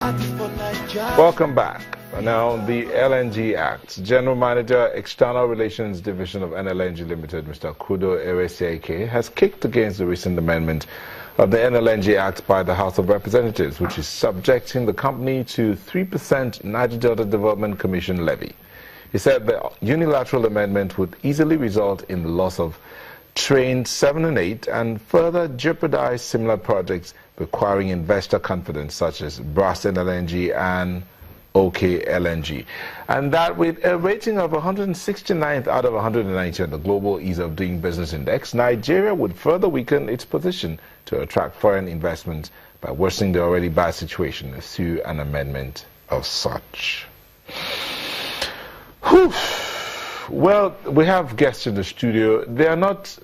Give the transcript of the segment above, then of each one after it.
Welcome back. Now, the LNG Act. General Manager, External Relations Division of NLNG Limited, Mr. Kudo Eresiake, has kicked against the recent amendment of the NLNG Act by the House of Representatives, which is subjecting the company to 3% Niger Delta Development Commission levy. He said the unilateral amendment would easily result in the loss of Trains 7 and 8 and further jeopardize similar projects requiring investor confidence, such as Brass NLNG and OK LNG. And that with a rating of 169th out of 190 on the Global Ease of Doing Business Index, Nigeria would further weaken its position to attract foreign investment by worsening the already bad situation through an amendment of such. Whew. Well, we have guests in the studio. They are not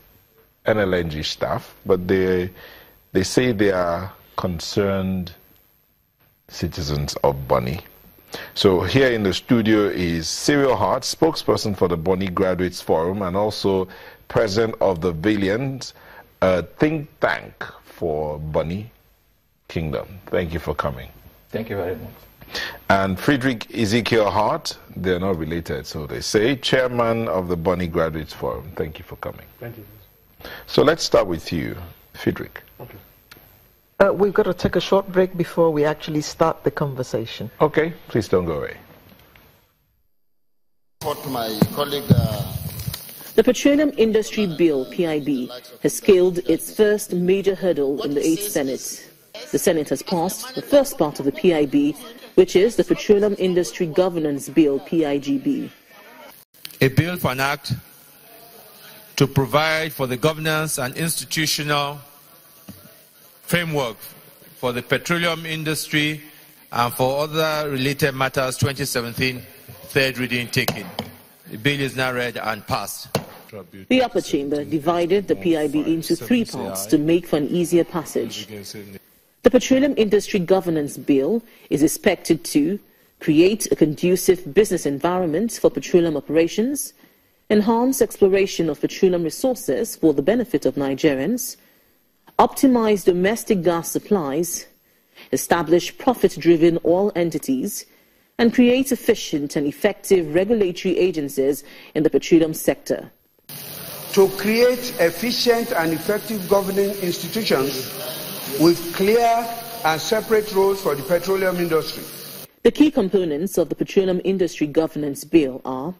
NLNG staff, but they say they are concerned citizens of Bonny. So here in the studio is Cyril Hart, spokesperson for the Bonny Graduates Forum and also president of the Valiant, a think tank for Bonny Kingdom. Thank you for coming. Thank you very much. And Friedrich Ezekiel Hart, they're not related, so they say, chairman of the Bonny Graduates Forum. Thank you for coming. Thank you. So let's start with you, Friedrich. Okay. We've got to take a short break before we actually start the conversation. Okay, please don't go away. My colleague, the Petroleum Industry Bill, PIB, has scaled its first major hurdle in the 8th Senate. The Senate has passed the first part of the PIB, which is the Petroleum Industry Governance Bill, PIGB. A bill for an act to provide for the governance and institutional framework for the petroleum industry and for other related matters, 2017, third reading taken. The bill is now read and passed. The upper chamber divided the PIB into 3 parts to make for an easier passage. The Petroleum Industry Governance Bill is expected to create a conducive business environment for petroleum operations, enhance exploration of petroleum resources for the benefit of Nigerians, optimize domestic gas supplies, establish profit-driven oil entities, and create efficient and effective regulatory agencies in the petroleum sector. To create efficient and effective governing institutions with clear and separate roles for the petroleum industry. The key components of the Petroleum Industry Governance Bill are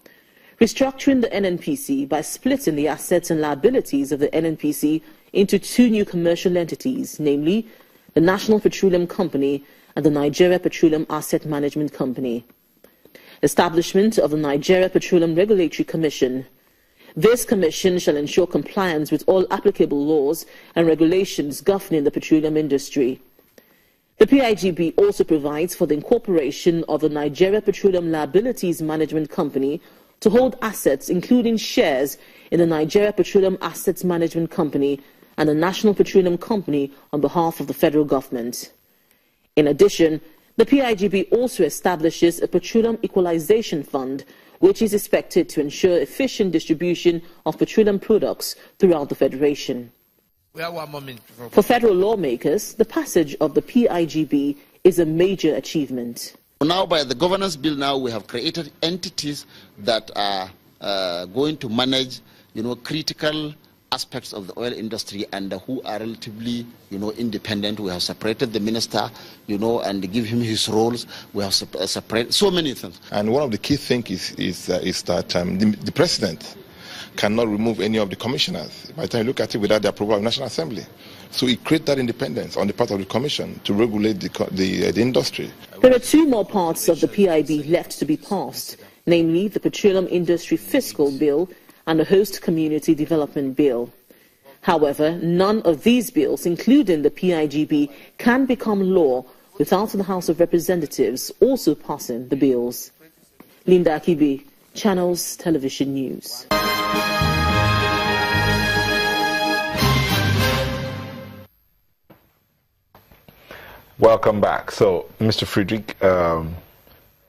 restructuring the NNPC by splitting the assets and liabilities of the NNPC into 2 new commercial entities, namely the National Petroleum Company and the Nigeria Petroleum Asset Management Company. Establishment of the Nigeria Petroleum Regulatory Commission. This commission shall ensure compliance with all applicable laws and regulations governing the petroleum industry. The PIGB also provides for the incorporation of the Nigeria Petroleum Liabilities Management Company to hold assets including shares in the Nigeria Petroleum Assets Management Company and the National Petroleum Company on behalf of the federal government. In addition, the PIGB also establishes a Petroleum Equalization Fund, which is expected to ensure efficient distribution of petroleum products throughout the Federation. For federal lawmakers, the passage of the PIGB is a major achievement. now by the governance bill now we have created entities that are going to manage, critical aspects of the oil industry and who are relatively, independent. We have separated the minister, and give him his roles. We have separated so many things. And one of the key things is that the president cannot remove any of the commissioners by the time you look at it without the approval of the National Assembly. So it creates that independence on the part of the Commission to regulate the industry. There are 2 more parts of the PIB left to be passed, namely the Petroleum Industry Fiscal Bill and the Host Community Development Bill. However, none of these bills, including the PIGB, can become law without the House of Representatives also passing the bills. Linda Akibi, Channels Television News. Welcome back. So, Mr. Friedrich,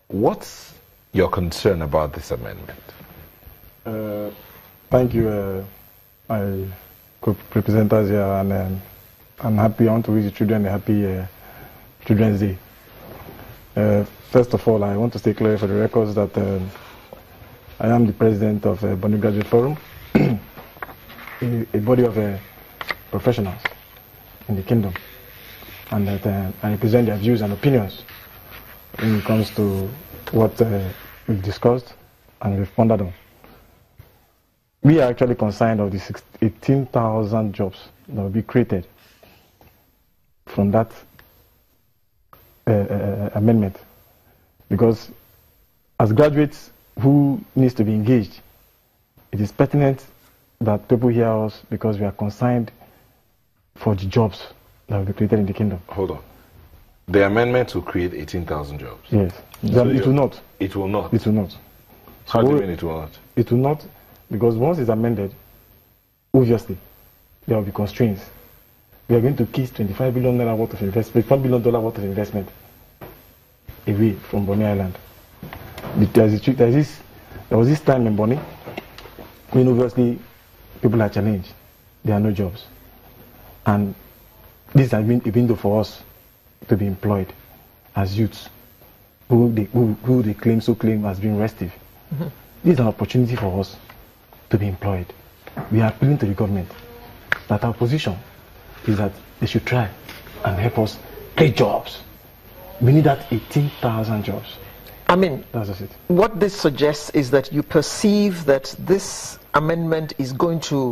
what's your concern about this amendment? Thank you, my co-representatives here, and I'm happy. I want to wish the children a happy Children's Day. First of all, I want to stay clear for the records that I am the president of Bonny Graduate Forum, a body of professionals in the kingdom, and that I represent their views and opinions when it comes to what we've discussed and we've pondered on. We are actually concerned of the 18,000 jobs that will be created from that amendment, because as graduates who needs to be engaged, it is pertinent that people hear us because we are concerned for the jobs that will be created in the kingdom. Hold on. The amendment will create 18,000 jobs? Yes. So it will not. It will not? It will not. How do you mean it will not? It will not, because once it's amended, obviously, there will be constraints. We are going to kiss $25 billion worth of investment, $1 billion worth of investment away from Bonny Island. There was this time in Bonny when obviously people are challenged. There are no jobs. And this has been a window for us to be employed as youths who they claim has been restive. Mm-hmm. This is an opportunity for us to be employed. We are appealing to the government that our position is that they should try and help us create jobs. We need that 18,000 jobs. I mean, that's just it. What this suggests is that you perceive that this amendment is going to